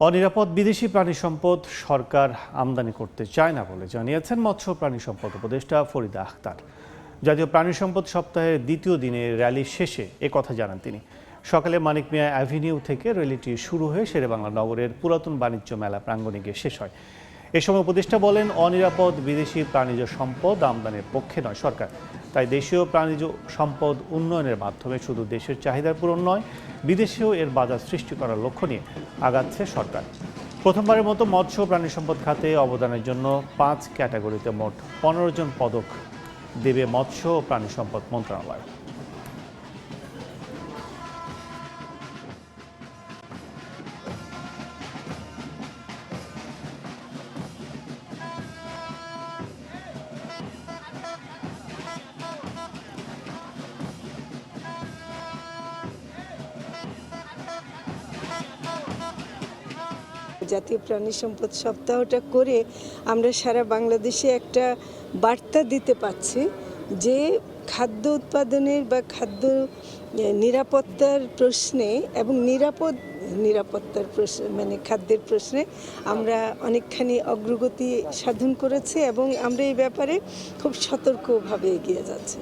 অনিরাপদ বিদেশি প্রাণী সম্পদ সরকার আমদানি করতে চায় না বলে জানিয়েছেন মৎস্য প্রাণী সম্পদ উপদেষ্টা ফরিদা আখতার। জাতীয় প্রাণী সম্পদ সপ্তাহের দ্বিতীয় দিনের র্যালি শেষে একথা জানান তিনি। সকালে মানিক মিয়া অ্যাভিনিউ থেকে র্যালিটি শুরু হয়ে শেরেবাংলা নগরের পুরাতন বাণিজ্য মেলা প্রাঙ্গণে গিয়ে শেষ হয়। এ সময় উপদেষ্টা বলেন, অনিরাপদ বিদেশি প্রাণীজ সম্পদ আমদানির পক্ষে নয় সরকার। তাই দেশীয় প্রাণীজ সম্পদ উন্নয়নের মাধ্যমে শুধু দেশের চাহিদার পূরণ নয়, বিদেশেও এর বাজার সৃষ্টি করার লক্ষ্য নিয়ে আগাচ্ছে সরকার। প্রথমবারের মতো মৎস্য প্রাণী সম্পদ খাতে অবদানের জন্য 5 ক্যাটাগরিতে মোট 15 জন পদক দেবে মৎস্য ও প্রাণী সম্পদ মন্ত্রণালয়। জাতীয় প্রাণী সম্পদ সপ্তাহটা করে আমরা সারা বাংলাদেশে একটা বার্তা দিতে পারছি যে খাদ্য উৎপাদনের বা খাদ্য নিরাপত্তার প্রশ্নে এবং নিরাপত্তার প্রশ্নে মানে খাদ্যের প্রশ্নে আমরা অনেকখানি অগ্রগতি সাধন করেছি এবং আমরা এই ব্যাপারে খুব সতর্কভাবে এগিয়ে যাচ্ছি।